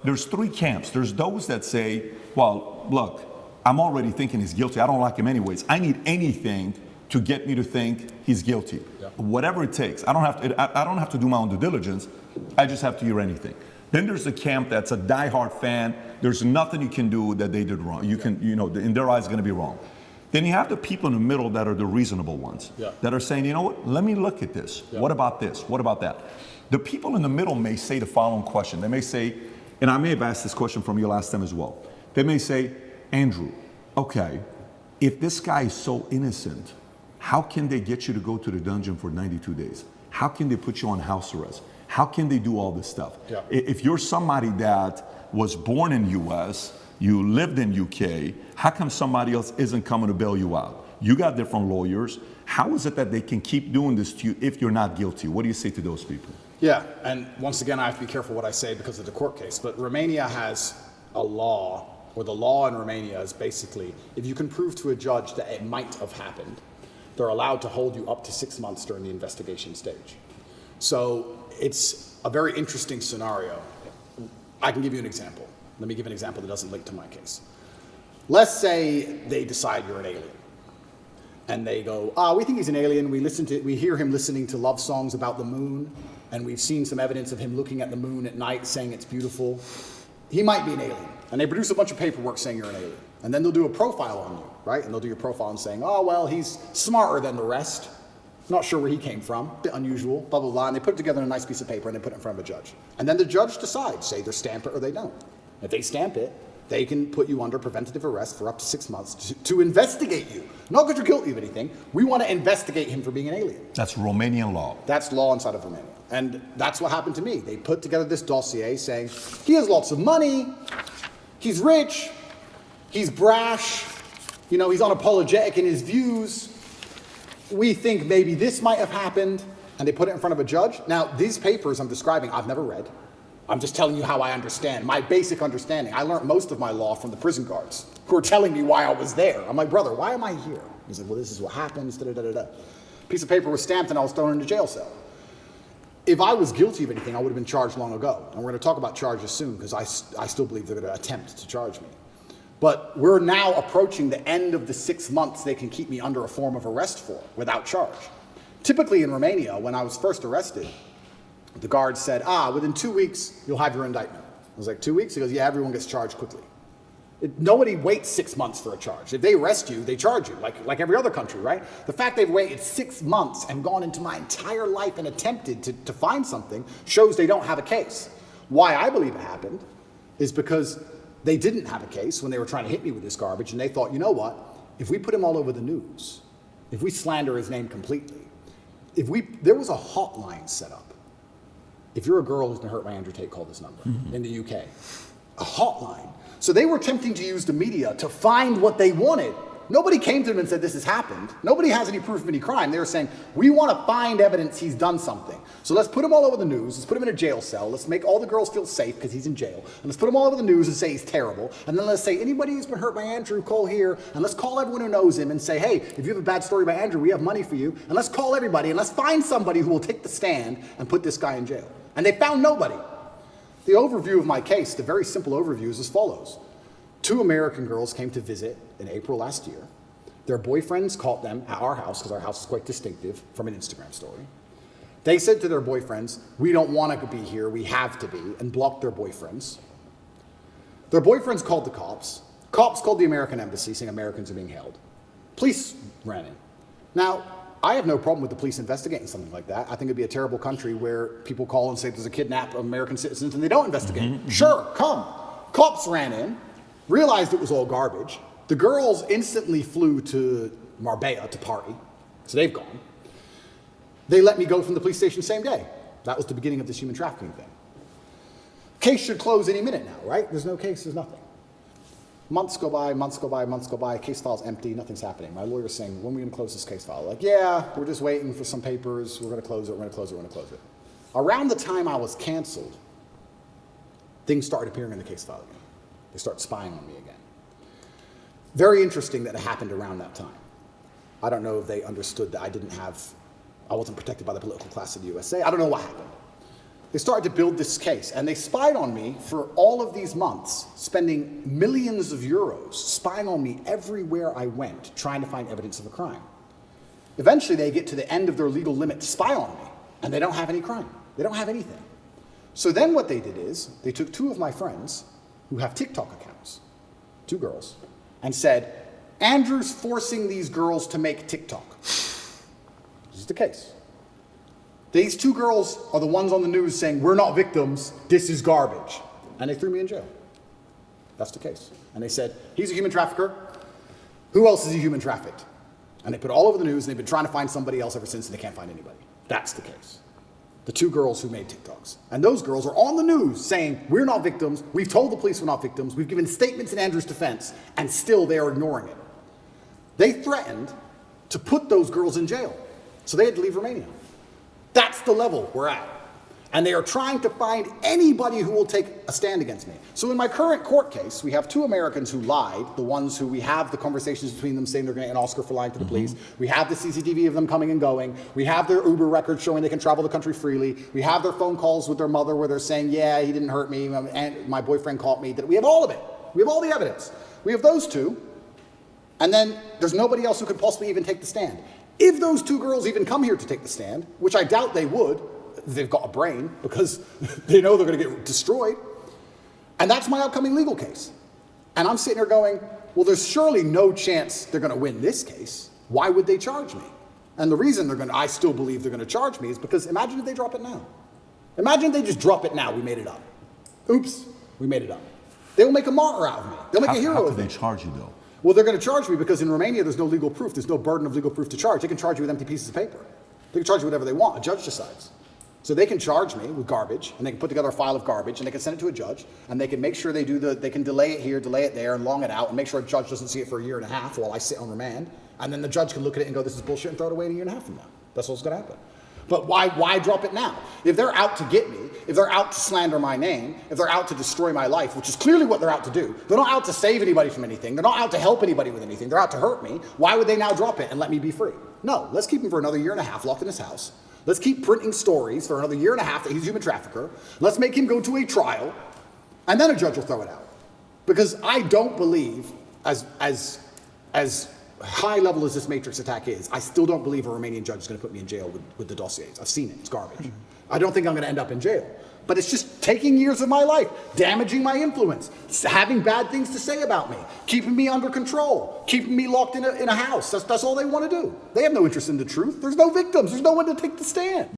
There's three camps. There's those that say, well, look, I'm already thinking he's guilty. I don't like him anyways. I need anything to get me to think he's guilty. Yeah. Whatever it takes. I don't have to do my own due diligence. I just have to hear anything. Then there's a camp that's a diehard fan. There's nothing you can do that they did wrong. In their eyes, it's going to be wrong. Then you have the people in the middle that are the reasonable ones, that are saying, you know what, let me look at this. Yeah. What about this? What about that? The people in the middle may say the following question. They may say, and I may have asked this question from you last time as well. They may say, Andrew, okay, if this guy is so innocent, how can they get you to go to the dungeon for 92 days? How can they put you on house arrest? How can they do all this stuff? Yeah. If you're somebody that was born in US, you lived in UK, how come somebody else isn't coming to bail you out? You got different lawyers. How is it that they can keep doing this to you if you're not guilty? What do you say to those people? Yeah, and once again, I have to be careful what I say because of the court case, but Romania has a law, or the law in Romania is basically, if you can prove to a judge that it might have happened, they're allowed to hold you up to 6 months during the investigation stage. So it's a very interesting scenario. I can give you an example. Let me give an example that doesn't link to my case. Let's say they decide you're an alien. And they go, we think he's an alien. We hear him listening to love songs about the moon. And we've seen some evidence of him looking at the moon at night saying it's beautiful. He might be an alien. And they produce a bunch of paperwork saying you're an alien. And then they'll do a profile on you, right? And they'll do your profile and saying, oh, well, he's smarter than the rest. Not sure where he came from, a bit unusual, blah, blah, blah. And they put it together in a nice piece of paper and they put it in front of a judge. And then the judge decides, say they stamp it or they don't. If they stamp it, they can put you under preventative arrest for up to 6 months to investigate you. Not because you're guilty of anything. We want to investigate him for being an alien. That's Romanian law. That's law inside of Romania. And that's what happened to me. They put together this dossier saying, he has lots of money, he's rich, he's brash, he's unapologetic in his views. We think maybe this might have happened. And they put it in front of a judge. Now, these papers I'm describing, I've never read. I'm just telling you how I understand, my basic understanding. I learned most of my law from the prison guards who were telling me why I was there. I'm like, brother, why am I here? He's like, well, this is what happens, da-da-da-da-da. Piece of paper was stamped and I was thrown in a jail cell. If I was guilty of anything, I would have been charged long ago. And we're going to talk about charges soon because I still believe they're going to attempt to charge me. But we're now approaching the end of the 6 months they can keep me under a form of arrest for without charge. Typically in Romania, when I was first arrested, the guard said, within 2 weeks, you'll have your indictment. I was like, 2 weeks? He goes, yeah, everyone gets charged quickly. Nobody waits 6 months for a charge. If they arrest you, they charge you, like every other country, right? The fact they've waited 6 months and gone into my entire life and attempted to find something shows they don't have a case. Why I believe it happened is because they didn't have a case when they were trying to hit me with this garbage, and they thought, you know what? If we put him all over the news, if we slander his name completely, there was a hotline set up. If you're a girl who's been hurt by Andrew Tate, call this number in the UK. A hotline. So they were attempting to use the media to find what they wanted. Nobody came to them and said this has happened. Nobody has any proof of any crime. They were saying, we want to find evidence he's done something. So let's put him all over the news. Let's put him in a jail cell. Let's make all the girls feel safe because he's in jail. And let's put him all over the news and say he's terrible. And then let's say, anybody who's been hurt by Andrew, call here. And let's call everyone who knows him and say, hey, if you have a bad story by Andrew, we have money for you. And let's call everybody and let's find somebody who will take the stand and put this guy in jail. And they found nobody. The overview of my case, the very simple overview is as follows. 2 American girls came to visit in April last year. Their boyfriends caught them at our house, because our house is quite distinctive, from an Instagram story. They said to their boyfriends, we don't want to be here, we have to be, and blocked their boyfriends. Their boyfriends called the cops. Cops called the American embassy, saying Americans are being held. Police ran in. Now, I have no problem with the police investigating something like that. I think it'd be a terrible country where people call and say there's a kidnap of American citizens and they don't investigate. Sure, come. Cops ran in, realized it was all garbage. The girls instantly flew to Marbella to party, so they've gone. They let me go from the police station same day. That was the beginning of this human trafficking thing. Case should close any minute now, right? There's no case, there's nothing. Months go by, months go by, months go by, case file's empty, nothing's happening. My lawyer's saying, when are we gonna close this case file? Like, yeah, we're just waiting for some papers, we're gonna close it, we're gonna close it, we're gonna close it. Around the time I was canceled, things started appearing in the case file again. They start spying on me again. Very interesting that it happened around that time. I don't know if they understood that I wasn't protected by the political class of the USA. I don't know what happened. They started to build this case, and they spied on me for all of these months, spending millions of euros, spying on me everywhere I went, trying to find evidence of a crime. Eventually, they get to the end of their legal limit to spy on me, and they don't have any crime. They don't have anything. So then what they did is, they took 2 of my friends who have TikTok accounts, 2 girls, and said, Andrew's forcing these girls to make TikTok. This is the case. These 2 girls are the ones on the news saying, we're not victims, this is garbage. And they threw me in jail. That's the case. And they said, he's a human trafficker. Who else is he human trafficked? And they put it all over the news, and they've been trying to find somebody else ever since, and they can't find anybody. That's the case. The 2 girls who made TikToks. And those girls are on the news saying, we're not victims, we've told the police we're not victims, we've given statements in Andrew's defense, and still they are ignoring it. They threatened to put those girls in jail. So they had to leave Romania. That's the level we're at. And they are trying to find anybody who will take a stand against me. So in my current court case, we have 2 Americans who lied, the ones who we have the conversations between them saying they're going to get an Oscar for lying to the police. We have the CCTV of them coming and going. We have their Uber records showing they can travel the country freely. We have their phone calls with their mother where they're saying, yeah, he didn't hurt me, and my boyfriend caught me. We have all of it. We have all the evidence. We have those 2. And then there's nobody else who could possibly even take the stand. If those 2 girls even come here to take the stand, which I doubt they would, they've got a brain, because they know they're going to get destroyed. And that's my upcoming legal case. And I'm sitting here going, well, there's surely no chance they're going to win this case. Why would they charge me? And the reason I still believe they're going to charge me is because imagine if they drop it now. Imagine if they just drop it now. We made it up. Oops, we made it up. They'll make a martyr out of me. They'll make a hero of me. How could they charge you, though? Well, they're going to charge me because in Romania, there's no legal proof. There's no burden of legal proof to charge. They can charge you with empty pieces of paper. They can charge you whatever they want. A judge decides. So they can charge me with garbage, and they can put together a file of garbage, and they can send it to a judge, and they can make sure they can delay it here, delay it there, and long it out, and make sure a judge doesn't see it for 1.5 years while I sit on remand. And then the judge can look at it and go, this is bullshit, and throw it away in 1.5 years from now. That's what's going to happen. But why drop it now? If they're out to get me, if they're out to slander my name, if they're out to destroy my life, which is clearly what they're out to do, they're not out to save anybody from anything, they're not out to help anybody with anything, they're out to hurt me, why would they now drop it and let me be free? No, let's keep him for another 1.5 years locked in his house. Let's keep printing stories for another 1.5 years that he's a human trafficker. Let's make him go to a trial, and then a judge will throw it out. Because I don't believe, as high level as this Matrix attack is, I still don't believe a Romanian judge is going to put me in jail with the dossiers. I've seen it. It's garbage. I don't think I'm going to end up in jail. But it's just taking years of my life, damaging my influence, having bad things to say about me, keeping me under control, keeping me locked in a house. That's all they want to do. They have no interest in the truth. There's no victims. There's no one to take the stand.